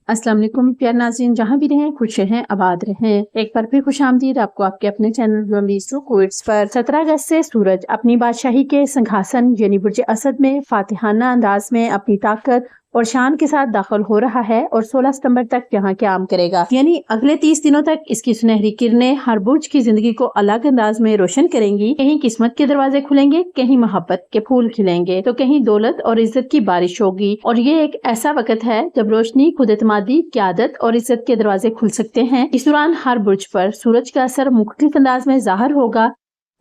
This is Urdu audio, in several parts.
السلام علیکم پیار ناظرین، جہاں بھی رہیں خوش رہیں آباد رہیں۔ ایک بار پھر خوش آمدید آپ کو آپ کے اپنے چینل کوئٹس پر۔ 17 اگست سے سورج اپنی بادشاہی کے سنگھاسن یعنی برج اسد میں فاتحانہ انداز میں اپنی طاقت اور شان کے ساتھ داخل ہو رہا ہے اور 16 ستمبر تک یہاں قیام کرے گا، یعنی اگلے 30 دنوں تک اس کی سنہری کرنیں ہر برج کی زندگی کو الگ انداز میں روشن کریں گی۔ کہیں قسمت کے دروازے کھلیں گے، کہیں محبت کے پھول کھلیں گے، تو کہیں دولت اور عزت کی بارش ہوگی۔ اور یہ ایک ایسا وقت ہے جب روشنی، خود اعتمادی، قیادت اور عزت کے دروازے کھل سکتے ہیں۔ اس دوران ہر برج پر سورج کا اثر مختلف انداز میں ظاہر ہوگا۔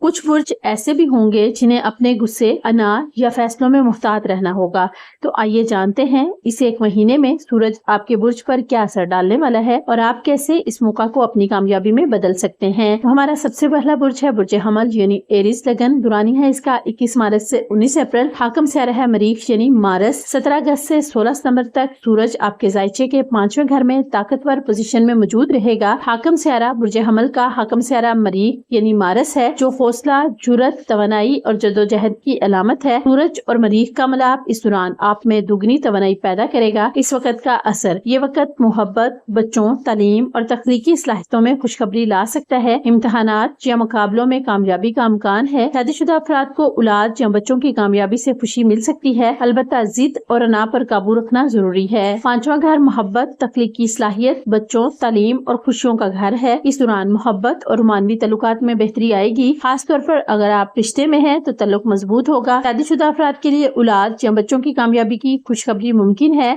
کچھ برج ایسے بھی ہوں گے جنہیں اپنے غصے، انا یا فیصلوں میں محتاط رہنا ہوگا۔ تو آئیے جانتے ہیں اس ایک مہینے میں سورج آپ کے برج پر کیا اثر ڈالنے والا ہے اور آپ کیسے اس موقع کو اپنی کامیابی میں بدل سکتے ہیں۔ تو ہمارا سب سے پہلا برج ہے برج حمل یعنی ایریز لگن۔ دورانی ہے اس کا 21 مارچ سے 19 اپریل۔ حاکم سیارہ ہے مریخ یعنی مارس۔ 17 اگست سے 16 ستمبر تک سورج آپ کے ذائچے کے 5ویں گھر میں طاقتور پوزیشن میں موجود رہے گا۔ حاکم سیارہ برج حمل کا حاکم سیارہ مریخ یعنی مارس ہے، جو حوصلہ، جرأت، توانائی اور جدوجہد کی علامت ہے۔ سورج اور مریخ کا ملاپ اس دوران آپ میں دگنی توانائی پیدا کرے گا۔ اس وقت کا اثر، یہ وقت محبت، بچوں، تعلیم اور تخلیقی صلاحیتوں میں خوشخبری لا سکتا ہے۔ امتحانات یا مقابلوں میں کامیابی کا امکان ہے۔ شادی شدہ افراد کو اولاد یا بچوں کی کامیابی سے خوشی مل سکتی ہے، البتہ ضد اور انا پر قابو رکھنا ضروری ہے۔ 5واں گھر محبت، تخلیقی صلاحیت، بچوں، تعلیم اور خوشیوں کا گھر ہے۔ اس دوران محبت اور رومانوی تعلقات میں بہتری آئے گی، خاص طور پر اگر آپ رشتے میں ہیں تو تعلق مضبوط ہوگا۔ شادی شدہ افراد کے لیے اولاد یا بچوں کی کامیابی کی خوشخبری ممکن ہے۔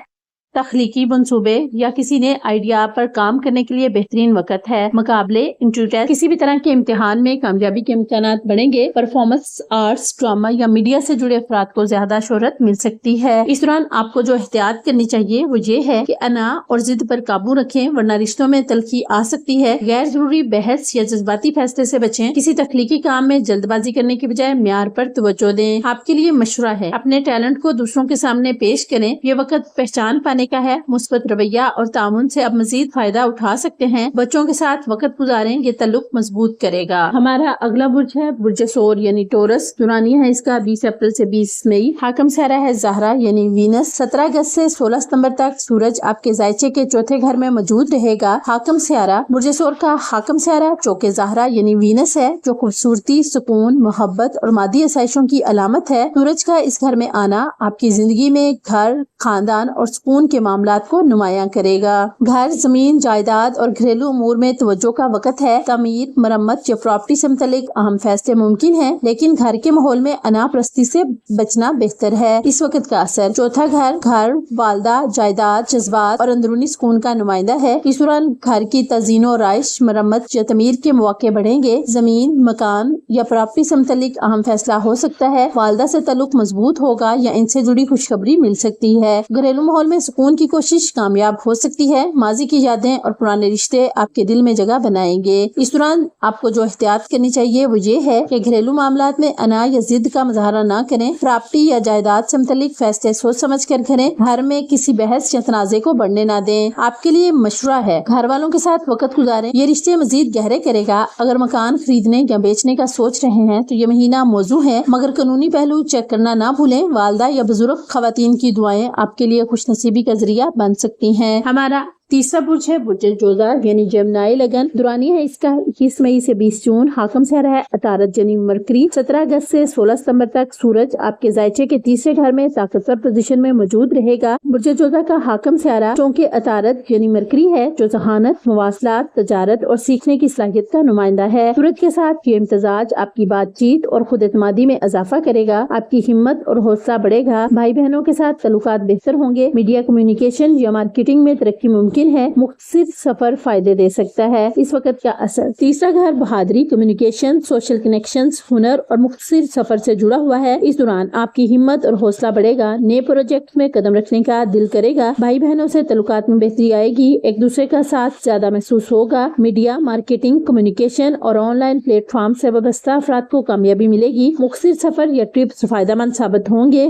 تخلیقی منصوبے یا کسی نئے آئیڈیا پر کام کرنے کے لیے بہترین وقت ہے۔ مقابلے، انٹرویو ٹیسٹ، کسی بھی طرح کے امتحان میں کامیابی کے امکانات بڑھیں گے۔ پرفارمنس آرٹس، ڈرامہ یا میڈیا سے جڑے افراد کو زیادہ شہرت مل سکتی ہے۔ اس دوران آپ کو جو احتیاط کرنی چاہیے وہ یہ ہے کہ انا اور ضد پر قابو رکھیں، ورنہ رشتوں میں تلخی آ سکتی ہے۔ غیر ضروری بحث یا جذباتی فیصلے سے بچیں۔ کسی تخلیقی کام میں جلد بازی کرنے کی بجائے معیار پر توجہ دیں۔ آپ کے لیے مشورہ ہے، اپنے ٹیلنٹ کو دوسروں کے سامنے پیش کریں۔ یہ وقت پہچان پانے کا ہے۔ مثبت رویہ اور تعاون سے اب مزید فائدہ اٹھا سکتے ہیں۔ بچوں کے ساتھ وقت گزاریں، یہ تعلق مضبوط کرے گا۔ ہمارا اگلا برج ہے برج ثور یعنی ٹورس۔ دورانی ہے اس کا 20 اپریل سے 20 مئی۔ حاکم سیارہ ہے زہرہ یعنی وینس۔ 17 اگست سے 16 ستمبر تک سورج آپ کے ذائچے کے 4تھے گھر میں موجود رہے گا۔ حاکم سیارہ برج ثور کا حاکم سیارہ چوکے زہرہ یعنی وینس ہے، جو خوبصورتی، سکون، محبت اور مادی آسائشوں کی علامت ہے۔ سورج کا اس گھر میں آنا آپ کی زندگی میں گھر، خاندان اور سکون کے معاملات کو نمایاں کرے گا۔ گھر، زمین، جائیداد اور گھریلو امور میں توجہ کا وقت ہے۔ تعمیر، مرمت یا پراپرٹی سے متعلق اہم فیصلے ممکن ہیں، لیکن گھر کے ماحول میں انا پرستی سے بچنا بہتر ہے۔ اس وقت کا اثر، چوتھا گھر، والدہ، جائیداد، جذبات اور اندرونی سکون کا نمائندہ ہے۔ اس دوران گھر کی تزئین و آرائش، مرمت یا تعمیر کے مواقع بڑھیں گے۔ زمین، مکان یا پراپرٹی سے متعلق اہم فیصلہ ہو سکتا ہے۔ والدہ سے تعلق مضبوط ہوگا یا ان سے جڑی خوشخبری مل سکتی ہے۔ گھریلو ماحول میں سکون کی کوشش کامیاب ہو سکتی ہے۔ ماضی کی یادیں اور پرانے رشتے آپ کے دل میں جگہ بنائیں گے۔ اس دوران آپ کو جو احتیاط کرنی چاہیے وہ یہ ہے کہ گھریلو معاملات میں انا یا ضد کا مظاہرہ نہ کریں۔ پراپرٹی یا جائیداد سے متعلق فیصلے سوچ سمجھ کر کریں۔ گھر میں کسی بحث یا تنازع کو بڑھنے نہ دیں۔ آپ کے لیے مشورہ ہے، گھر والوں کے ساتھ وقت گزاریں، یہ رشتے مزید گہرے کرے گا۔ اگر مکان خریدنے یا بیچنے کا سوچ رہے ہیں تو یہ مہینہ موزوں ہے، مگر قانونی پہلو چیک کرنا نہ بھولیں۔ والدہ یا بزرگ خواتین کی دعائیں آپ کے لیے خوش نصیبی کا ذریعہ بن سکتی ہیں۔ ہمارا تیسرا برج ہے برج جوزا یعنی جمنائی لگن۔ دورانی ہے اس کا 21 مئی سے 20 جون۔ حاکم سیارہ ہے عطارد یعنی مرکری۔ 17 اگست سے 16 ستمبر تک سورج آپ کے ذائچے کے 3رے گھر میں طاقتور پوزیشن میں موجود رہے گا۔ برج جوزا کا حاکم سیارہ چونکہ عطارد یعنی مرکری ہے، جو ذہانت، مواصلات، تجارت اور سیکھنے کی صلاحیت کا نمائندہ ہے۔ سورج کے ساتھ یہ امتزاج آپ کی بات چیت اور خود اعتمادی میں اضافہ کرے گا۔ آپ کی ہمت اور حوصلہ بڑھے گا۔ بھائی بہنوں کے ساتھ تعلقات بہتر ہوں گے۔ میڈیا، کمیونیکیشن یا مارکیٹنگ میں ترقی ممکن ہے۔ مختصر سفر فائدے دے سکتا ہے۔ اس وقت کا اثر، تیسرا گھر بہادری، کمیونیکیشن، سوشل کنیکشنز، ہنر اور مختصر سفر سے جڑا ہوا ہے۔ اس دوران آپ کی ہمت اور حوصلہ بڑھے گا۔ نئے پروجیکٹ میں قدم رکھنے کا دل کرے گا۔ بھائی بہنوں سے تعلقات میں بہتری آئے گی۔ ایک دوسرے کا ساتھ زیادہ محسوس ہوگا۔ میڈیا، مارکیٹنگ، کمیونیکیشن اور آن لائن پلیٹ فارم سے وابستہ افراد کو کامیابی ملے گی۔ مختصر سفر یا ٹرپس فائدہ مند ثابت ہوں گے،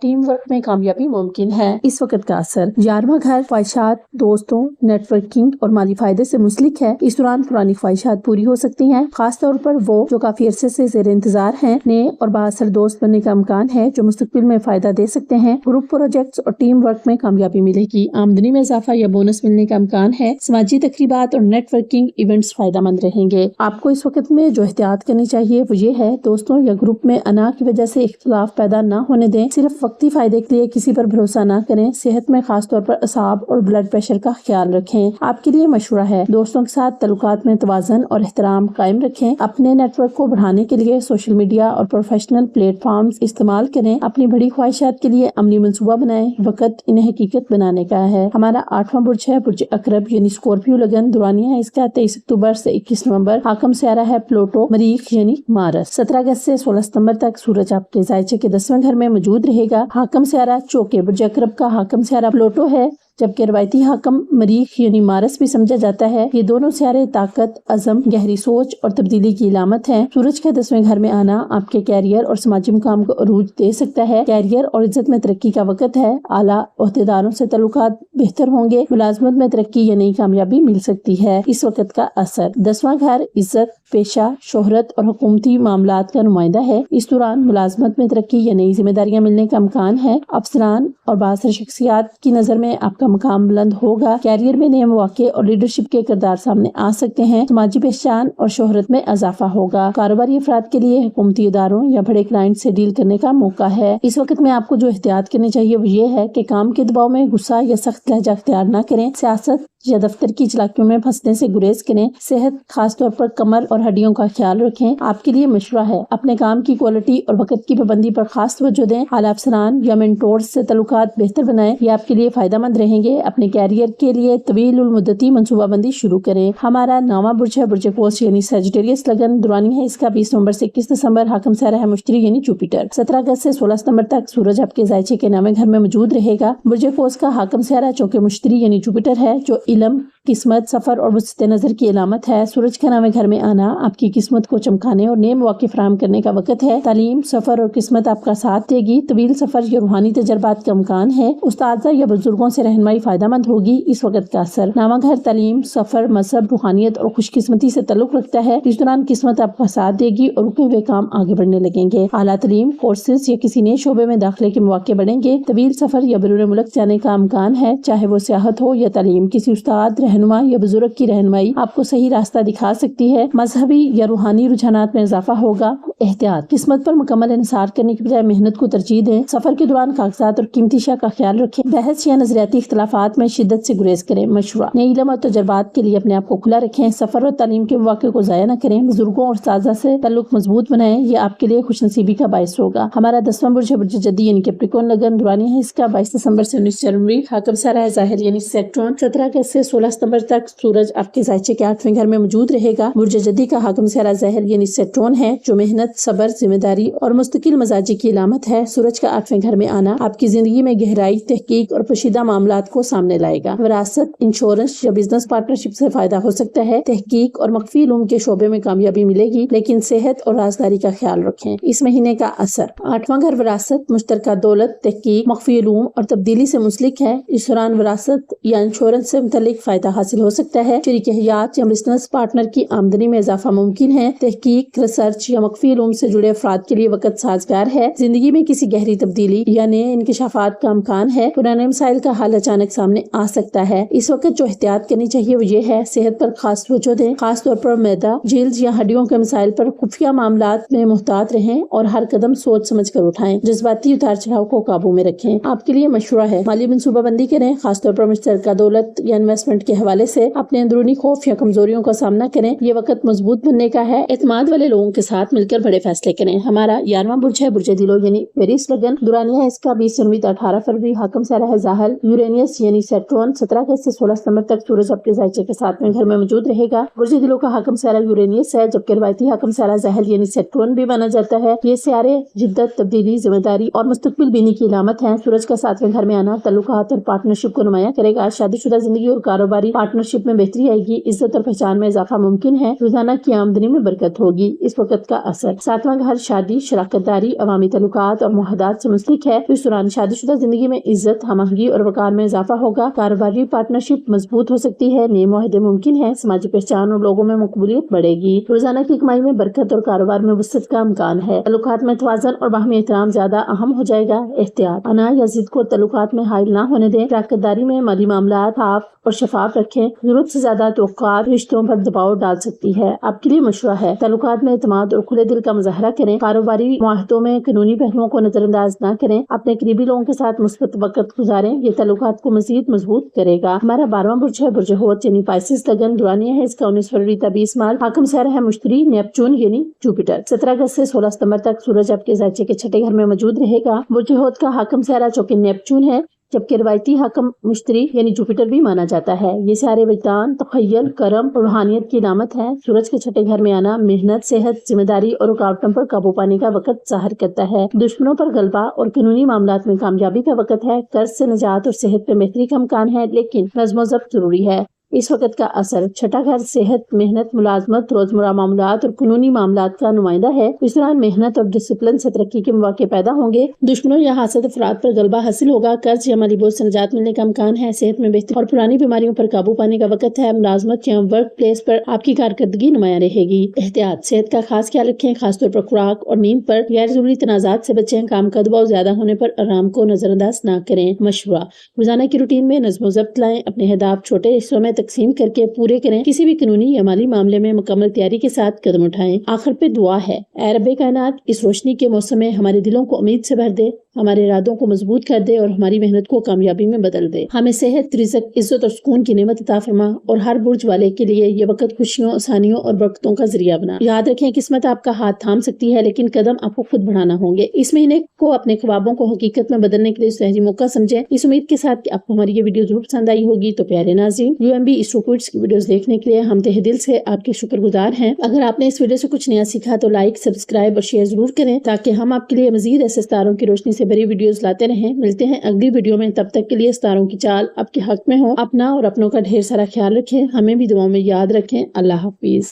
ٹیم ورک میں کامیابی ممکن ہے۔ اس وقت کا اثر 11واں گھر خواہشات، دوستوں، نیٹ ورکنگ اور مالی فائدے سے منسلک ہے۔ اس دوران پرانی خواہشات پوری ہو سکتی ہیں، خاص طور پر وہ جو کافی عرصے سے زیر انتظار ہیں۔ نئے اور بااثر دوست بننے کا امکان ہے جو مستقبل میں فائدہ دے سکتے ہیں۔ گروپ پروجیکٹس اور ٹیم ورک میں کامیابی ملے گی، آمدنی میں اضافہ یا بونس ملنے کا امکان ہے۔ سماجی تقریبات اور نیٹ ورکنگ ایونٹس فائدہ مند رہیں گے۔ آپ کو اس وقت میں جو احتیاط کرنی چاہیے وہ یہ ہے، دوستوں یا گروپ میں انا کی وجہ سے اختلاف پیدا نہ ہونے دیں۔ صرف وقتی فائدے کے لیے کسی پر بھروسہ نہ کریں۔ صحت میں خاص طور پر اعصاب اور بلڈ پریشر کا خیال رکھیں۔ آپ کے لیے مشورہ ہے، دوستوں کے ساتھ تعلقات میں توازن اور احترام قائم رکھیں۔ اپنے نیٹ ورک کو بڑھانے کے لیے سوشل میڈیا اور پروفیشنل پلیٹ فارمز استعمال کریں۔ اپنی بڑی خواہشات کے لیے عملی منصوبہ بنائیں، وقت انہیں حقیقت بنانے کا ہے۔ ہمارا 8واں برج ہے برج اقرب یعنی اسکورپیو لگن، دورانیہ ہے اس کا 23 اکتوبر سے 21 نومبر۔ حاکم سیارہ ہے پلوٹو، مریخ یعنی مارس۔ 17 اگست سے 16 ستمبر تک سورج آپ کے زائچے کے 10ویں گھر میں موجود رہے گا۔ حاکم سیارہ چوکے برج اقرب کا حاکم سیارہ پلوٹو ہے، جبکہ روایتی حاکم مریخ یعنی مارس بھی سمجھا جاتا ہے۔ یہ دونوں سیارے طاقت، عزم، گہری سوچ اور تبدیلی کی علامت ہیں۔ سورج کے 10ویں گھر میں آنا آپ کے کیریئر اور سماجی مقام کو عروج دے سکتا ہے۔ کیریئر اور عزت میں ترقی کا وقت ہے، اعلیٰ عہدیداروں سے تعلقات بہتر ہوں گے، ملازمت میں ترقی یا نئی کامیابی مل سکتی ہے۔ اس وقت کا اثر 10واں گھر عزت، پیشہ، شہرت اور حکومتی معاملات کا نمائندہ ہے۔ اس دوران ملازمت میں ترقی یا نئی ذمہ داریاں ملنے کا امکان ہے۔ افسران اور بااثر شخصیات کی نظر میں آپ کا مقام بلند ہوگا۔ کیریئر میں نئے مواقع اور لیڈرشپ کے کردار سامنے آ سکتے ہیں۔ سماجی پہچان اور شہرت میں اضافہ ہوگا۔ کاروباری افراد کے لیے حکومتی اداروں یا بڑے کلائنٹ سے ڈیل کرنے کا موقع ہے۔ اس وقت میں آپ کو جو احتیاط کرنی چاہیے وہ یہ ہے کہ کام کے دباؤ میں غصہ یا سخت لہجہ اختیار نہ کریں۔ سیاست یا دفتر کی چلاکیوں میں پھنسنے سے گریز کریں۔ صحت، خاص طور پر کمر اور ہڈیوں کا خیال رکھیں۔ آپ کے لیے مشورہ ہے، اپنے کام کی کوالٹی اور وقت کی پابندی پر خاص توجہ دیں۔ اعلیٰ افسران یا مینٹورز سے تعلقات بہتر بنائیں، یہ آپ کے لیے فائدہ مند رہیں گے۔ اپنے کیریئر کے لیے طویل المدتی منصوبہ بندی شروع کریں۔ ہمارا 9واں برج ہے برج قوس یعنی سیجیٹیریس لگن، دورانی ہے اس کا 20 نومبر سے 21 دسمبر۔ حاکم سیارہ ہے مشتری یعنی جوپیٹر۔ 17 اگست سے 16 ستمبر تک سورج آپ کے زائچے کے 9ویں گھر میں موجود رہے گا۔ برج قوس کا حاکم سیارہ چونکہ مشتری یعنی جوپیٹر ہے، جو علم، قسمت، سفر اور وسط نظر کی علامت ہے۔ سورج کا 9ویں گھر میں آنا آپ کی قسمت کو چمکانے اور نئے مواقع فراہم کرنے کا وقت ہے۔ تعلیم، سفر اور قسمت آپ کا ساتھ دے گی۔ طویل سفر یا روحانی تجربات کا امکان ہے۔ اساتذہ یا بزرگوں سے رہنمائی فائدہ مند ہوگی۔ اس وقت کا اثر 9واں گھر تعلیم، سفر، مذہب، روحانیت اور خوش قسمتی سے تعلق رکھتا ہے۔ اس دوران قسمت آپ کا ساتھ دے گی اور رکے ہوئے کام آگے بڑھنے لگیں گے۔ اعلیٰ تعلیم، کورسز یا کسی نئے شعبے میں داخلے کے مواقع بڑھیں گے۔ طویل سفر یا بیرون ملک جانے کا امکان ہے، چاہے وہ سیاحت ہو یا تعلیم۔ کسی استاد، رہنما یا بزرگ کی رہنمائی آپ کو صحیح راستہ دکھا سکتی ہے۔ مذہبی یا روحانی رجحانات میں اضافہ ہوگا۔ احتیاط، قسمت پر مکمل انحصار کرنے کی بجائے محنت کو ترجیح دیں۔ سفر کے دوران کاغذات اور قیمتی اشیاء کا خیال رکھیں۔ بحث یا نظریاتی اختلافات میں شدت سے گریز کریں۔ مشورہ، نئے علم اور تجربات کے لیے اپنے آپ کو کھلا رکھیں۔ سفر اور تعلیم کے مواقع کو ضائع نہ کریں۔ بزرگوں اور اساتذہ سے تعلق مضبوط بنائیں، یہ آپ کے لیے خوش نصیبی کا باعث ہوگا۔ ہمارا 10واں برج ہے برج جدی یعنی کیپریکون لگن، دورانی ہے اس کا 22 دسمبر سے 19 جنوری۔ حاکم سیارہ ہے ظاہر یعنی سیٹرن۔ 17 اگست سے 16 ستمبر تک سورج آپ کے زائچے کے 8ویں گھر میں موجود رہے گا۔ برج جدی کا حاکم سیارہ ظاہر یعنی سیٹرن ہے، جو محنت، صبر، ذمہ داری اور مستقل مزاجی کی علامت ہے۔ سورج کا 8ویں گھر میں آنا آپ کی زندگی میں گہرائی، تحقیق اور پوشیدہ معاملات کو سامنے لائے گا۔ وراثت، انشورنس یا بزنس پارٹنرشپ سے فائدہ ہو سکتا ہے۔ تحقیق اور مخفی علوم کے شعبے میں کامیابی ملے گی، لیکن صحت اور رازداری کا خیال رکھیں۔ اس مہینے کا اثر 8واں گھر وراثت، مشترکہ دولت، تحقیق، مخفی علوم اور تبدیلی سے منسلک ہے۔ اس دوران وراثت یا انشورنس سے متعلق فائدہ حاصل ہو سکتا ہے۔ شریک حیات یا بزنس پارٹنر کی آمدنی میں اضافہ ممکن ہے۔ تحقیق، ریسرچ یا مخفی علوم سے جڑے افراد کے لیے وقت سازگار ہے۔ زندگی میں کسی گہری تبدیلی یا نئے انکشافات کا امکان ہے۔ پرانے مسائل کا حل اچانک سامنے آ سکتا ہے۔ اس وقت جو احتیاط کرنی چاہیے وہ یہ ہے، صحت پر خاص توجہ دیں، خاص طور پر معدہ، جلد یا ہڈیوں کے مسائل پر۔ خفیہ معاملات میں محتاط رہیں اور ہر قدم سوچ سمجھ کر اٹھائیں۔ جذباتی اتار چڑھاؤ کو قابو میں رکھیں۔ آپ کے لیے مشورہ ہے، مالی منصوبہ بندی کریں، خاص طور پر مشترکہ دولت یا انویسٹمنٹ کے حوالے سے۔ اپنے اندرونی خوف یا کمزوریوں کا سامنا کریں، یہ وقت مضبوط بننے کا ہے۔ اعتماد والے لوگوں کے ساتھ مل کر بڑے فیصلے کریں۔ ہمارا 11واں برج ہے برج دلو یعنی ویریس لگن، دورانیہ ہے اس کا 20 جنوری سے 18 فروری۔ حاکم سیارہ ہے زحل یورینیس یعنی سیٹرن۔ 17 اگست سے 16 ستمبر تک سورج آپ کے زائچے کے 7ویں گھر میں موجود رہے گا۔ برج دلو کا حاکم سیارہ یورینیس ہے، جبکہ روایتی حاکم سیارہ زحل یعنی سیٹرن بھی مانا جاتا ہے۔ یہ سیارے جدت، تبدیلی، ذمہ داری اور مستقبل بینی کی علامت ہیں۔ سورج کا 7ویں گھر میں آنا تعلقات اور پارٹنرشپ کو نمایاں کرے گا۔ شادی شدہ زندگی اور اور کاروباری پارٹنرشپ میں بہتری آئے گی، عزت اور پہچان میں اضافہ ممکن ہے، روزانہ کی آمدنی میں برکت ہوگی۔ اس وقت کا اثر 7واں گھر شادی، شراکت داری، عوامی تعلقات اور معاہدات سے منسلک ہے۔ اس دوران شادی شدہ زندگی میں عزت، ہم آہنگی اور وقار میں اضافہ ہوگا، کاروباری پارٹنرشپ مضبوط ہو سکتی ہے، نئے معاہدے ممکن ہے، سماجی پہچان اور لوگوں میں مقبولیت بڑھے گی، روزانہ کی کمائی میں برکت اور کاروبار میں وسعت کا امکان ہے، تعلقات میں توازن اور باہمی احترام زیادہ اہم ہو جائے گا۔ احتیاط، انا یا ضد کو تعلقات میں حائل نہ ہونے دیں، شراکت داری میں مالی معاملات صاف اور شفاف رکھیں، ضرورت سے زیادہ توقعات رشتوں پر دباؤ ڈال سکتی ہے۔ آپ کے لیے مشورہ ہے، تعلقات میں اعتماد اور کھلے دل کا مظاہرہ کریں، کاروباری معاہدوں میں قانونی پہلوؤں کو نظر انداز نہ کریں، اپنے قریبی لوگوں کے ساتھ مثبت وقت گزاریں، یہ تعلقات کو مزید مضبوط کرے گا۔ ہمارا 12واں برج ہے برج حوت یعنی پائسس لگن، دورانیہ ہے اس کا 19 فروری تا 20 مارچ، حاکم سیارہ ہے مشتری، نیپچون یعنی جوپیٹر۔ 17 اگست سے 16 ستمبر تک سورج آپ کے ذائچے کے چھٹے گھر میں موجود رہے گا۔ برج حوت کا حاکم سیارہ چونکہ نیپچون ہے، جبکہ روایتی حاکم مشتری یعنی جوپیٹر بھی مانا جاتا ہے۔ یہ سارے وجدان، تخیل، کرم اور روحانیت کی علامت ہے۔ سورج کے چھٹے گھر میں آنا محنت، صحت، ذمہ داری اور رکاوٹوں پر قابو پانے کا وقت ظاہر کرتا ہے، دشمنوں پر غلبہ اور قانونی معاملات میں کامیابی کا وقت ہے، قرض سے نجات اور صحت میں بہتری کا امکان ہے، لیکن نظم و ضبط ضروری ہے۔ اس وقت کا اثر چھٹا گھر صحت، محنت، ملازمت، روزمرہ معاملات اور قانونی معاملات کا نمائندہ ہے۔ اس دوران محنت اور ڈسپلن سے ترقی کے مواقع پیدا ہوں گے، دشمنوں یا حاسد افراد پر غلبہ حاصل ہوگا، قرض یا مالی بوجھ سے نجات ملنے کا امکان ہے، صحت میں بہتری اور پرانی بیماریوں پر قابو پانے کا وقت ہے، ملازمت یا ورک پلیس پر آپ کی کارکردگی نمایاں رہے گی۔ احتیاط، صحت کا خاص خیال رکھیں، خاص طور پر خوراک اور نیند پر، غیر ضروری تنازعات سے بچیں، کام کا دباؤ زیادہ ہونے پر آرام کو نظر انداز نہ کریں۔ مشورہ، روزانہ کی روٹین میں نظم و ضبط لائیں، اپنے اہداف چھوٹے حصوں میں تقسیم کر کے پورے کریں، کسی بھی قانونی یا مالی معاملے میں مکمل تیاری کے ساتھ قدم اٹھائیں۔ آخر پہ دعا ہے، اے رب کائنات، اس روشنی کے موسم میں ہمارے دلوں کو امید سے بھر دے، ہمارے ارادوں کو مضبوط کر دے اور ہماری محنت کو کامیابی میں بدل دے، ہمیں صحت، رزق، عزت اور سکون کی نعمت عطا فرما، اور ہر برج والے کے لیے یہ وقت خوشیوں، آسانیوں اور برکتوں کا ذریعہ بنا۔ یاد رکھیں، قسمت آپ کا ہاتھ تھام سکتی ہے، لیکن قدم آپ کو خود بڑھانا ہوں گے۔ اس مہینے کو اپنے خوابوں کو حقیقت میں بدلنے کے لیے سنہری موقع سمجھیں۔ اس امید کے ساتھ کہ آپ کو ہماری یہ ویڈیو ضرور پسند آئی ہوگی، تو پیارے ناظرین، UMB ایسٹرو کوئٹس کی ویڈیوز دیکھنے کے لیے ہم تہہ دل سے آپ کے شکر گزار ہیں۔ اگر آپ نے اس ویڈیو سے کچھ نیا سیکھا تو لائک، سبسکرائب اور شیئر ضرور کریں، تاکہ ہم آپ کے لیے مزید ایسے ستاروں کی روشنی سے بھری ویڈیوز لاتے رہیں۔ ملتے ہیں اگلی ویڈیو میں، تب تک کے لیے ستاروں کی چال آپ کے حق میں ہو۔ اپنا اور اپنوں کا ڈھیر سارا خیال رکھیں، ہمیں بھی دعاؤں میں یاد رکھیں۔ اللہ حافظ۔